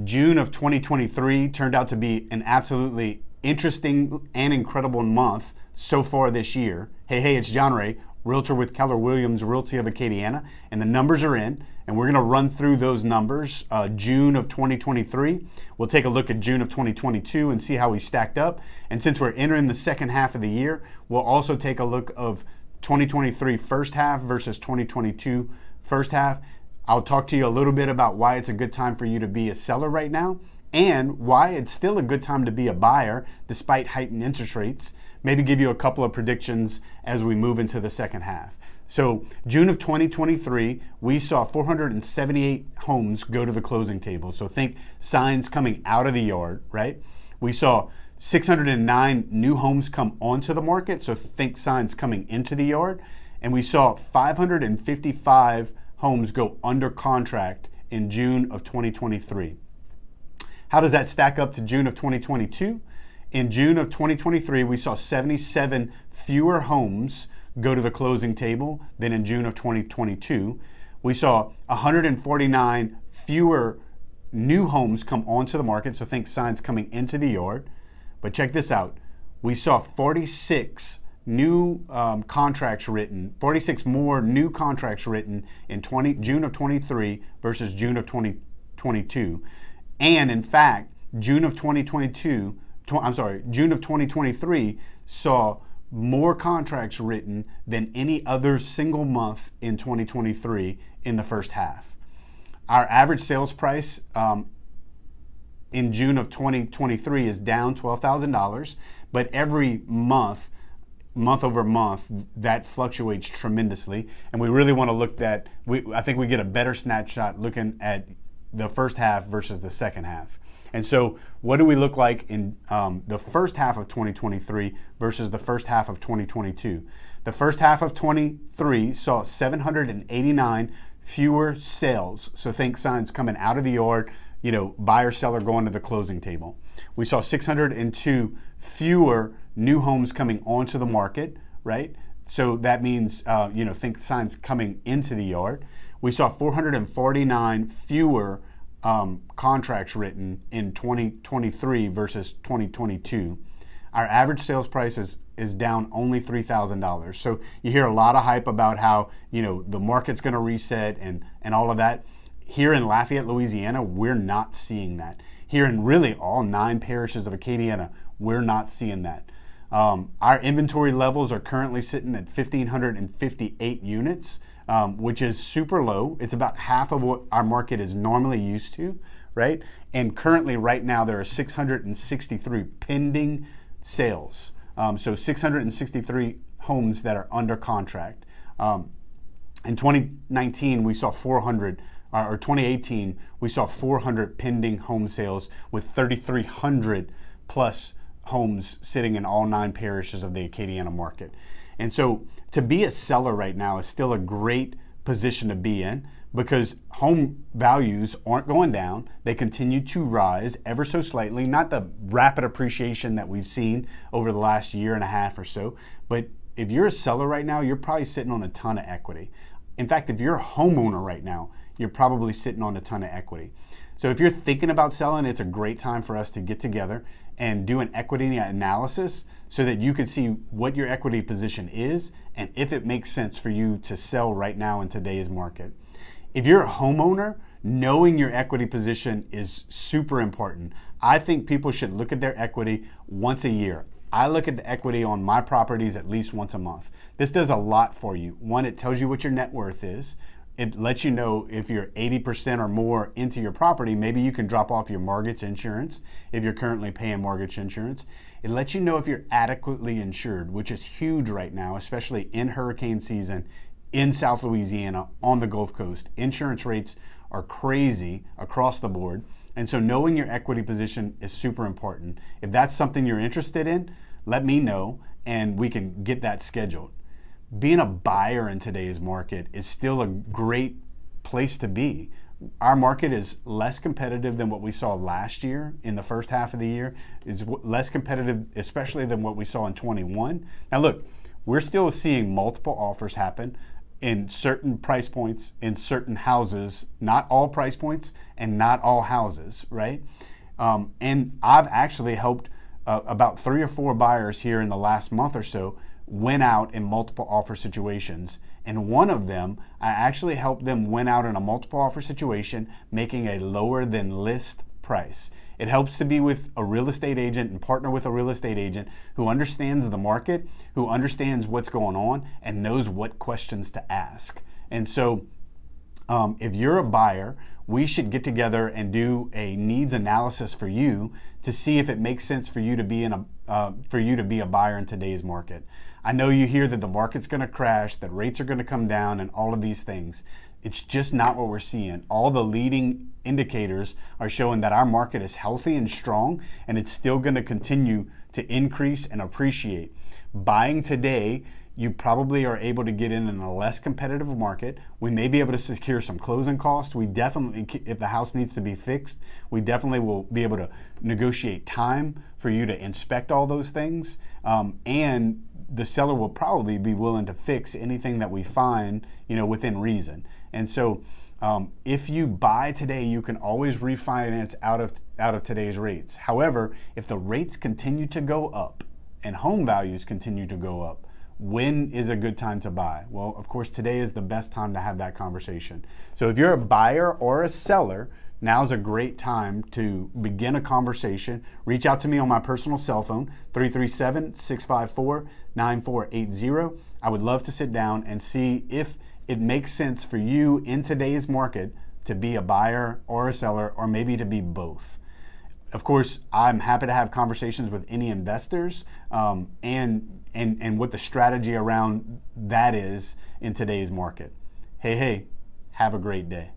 June of 2023 turned out to be an absolutely interesting and incredible month so far this year. Hey, it's John Ray, Realtor with Keller Williams Realty of Acadiana, and the numbers are in, and we're going to run through those numbers. June of 2023, we'll take a look at June of 2022 and see how we stacked up. And since we're entering the second half of the year, we'll also take a look of 2023 first half versus 2022 first half. I'll talk to you a little bit about why it's a good time for you to be a seller right now and why it's still a good time to be a buyer despite heightened interest rates. Maybe give you a couple of predictions as we move into the second half. So June of 2023, we saw 478 homes go to the closing table. So think signs coming out of the yard, right? We saw 609 new homes come onto the market. So think signs coming into the yard. And we saw 555 homes go under contract in June of 2023. How does that stack up to June of 2022? In June of 2023, we saw 77 fewer homes go to the closing table than in June of 2022. We saw 149 fewer new homes come onto the market, so think signs coming into the yard. But check this out. We saw 46 new contracts written, 46 more new contracts written in June of 23 versus June of 2022. And in fact, June of 2023 saw more contracts written than any other single month in 2023 in the first half. Our average sales price in June of 2023 is down $12,000, but every month over month, that fluctuates tremendously. And we really want to look at, I think we get a better snapshot looking at the first half versus the second half. And so what do we look like in the first half of 2023 versus the first half of 2022? The first half of 23 saw 789 fewer sales. So think signs coming out of the yard, buyer, seller going to the closing table. We saw 602 fewer new homes coming onto the market, right? So that means, think signs coming into the yard. We saw 449 fewer contracts written in 2023 versus 2022. Our average sales price is down only $3,000. So you hear a lot of hype about how, the market's going to reset and all of that. Here in Lafayette, Louisiana, we're not seeing that. Here in really all 9 parishes of Acadiana, we're not seeing that. Our inventory levels are currently sitting at 1,558 units, which is super low. It's about half of what our market is normally used to, right? And currently, right now, there are 663 pending sales. So 663 homes that are under contract. In 2019, we saw 400. Or 2018, we saw 400 pending home sales with 3,300 plus homes sitting in all 9 parishes of the Acadiana market. And so to be a seller right now is still a great position to be in because home values aren't going down. They continue to rise ever so slightly, not the rapid appreciation that we've seen over the last year and a half or so. But if you're a seller right now, you're probably sitting on a ton of equity. In fact, if you're a homeowner right now, you're probably sitting on a ton of equity. So if you're thinking about selling, it's a great time for us to get together and do an equity analysis so that you can see what your equity position is and if it makes sense for you to sell right now in today's market. If you're a homeowner, knowing your equity position is super important. I think people should look at their equity once a year. I look at the equity on my properties at least once a month. This does a lot for you. One, it tells you what your net worth is. It lets you know if you're 80% or more into your property, maybe you can drop off your mortgage insurance if you're currently paying mortgage insurance. It lets you know if you're adequately insured, which is huge right now, especially in hurricane season in South Louisiana on the Gulf Coast. Insurance rates are crazy across the board. And so knowing your equity position is super important. If that's something you're interested in, let me know and we can get that scheduled. Being a buyer in today's market is still a great place to be. Our market is less competitive than what we saw last year in the first half of the year. It's less competitive, especially than what we saw in 21. Now look, we're still seeing multiple offers happen. in certain price points, in certain houses, not all price points and not all houses, right? And I've actually helped about 3 or 4 buyers here in the last month or so win out in multiple offer situations. And one of them, I actually helped them win out in a multiple offer situation, making a lower than list price. It helps to be with a real estate agent and partner with a real estate agent who understands the market, who understands what's going on, and knows what questions to ask. And so if you're a buyer, we should get together and do a needs analysis for you to see if it makes sense for you to be a buyer in today's market. I know you hear that the market's going to crash, that rates are going to come down, and all of these things. It's just not what we're seeing. All the leading indicators are showing that our market is healthy and strong, and it's still going to continue to increase and appreciate. Buying today, you probably are able to get in a less competitive market. We may be able to secure some closing costs. We definitely, if the house needs to be fixed, we definitely will be able to negotiate time for you to inspect all those things. And the seller will probably be willing to fix anything that we find, within reason. And so if you buy today, you can always refinance out of today's rates. However, if the rates continue to go up and home values continue to go up, when is a good time to buy? Well, of course, today is the best time to have that conversation. So if you're a buyer or a seller, now's a great time to begin a conversation. Reach out to me on my personal cell phone, 337-654-9480. I would love to sit down and see if it makes sense for you in today's market to be a buyer or a seller, or maybe to be both. Of course, I'm happy to have conversations with any investors and what the strategy around that is in today's market. Hey, have a great day.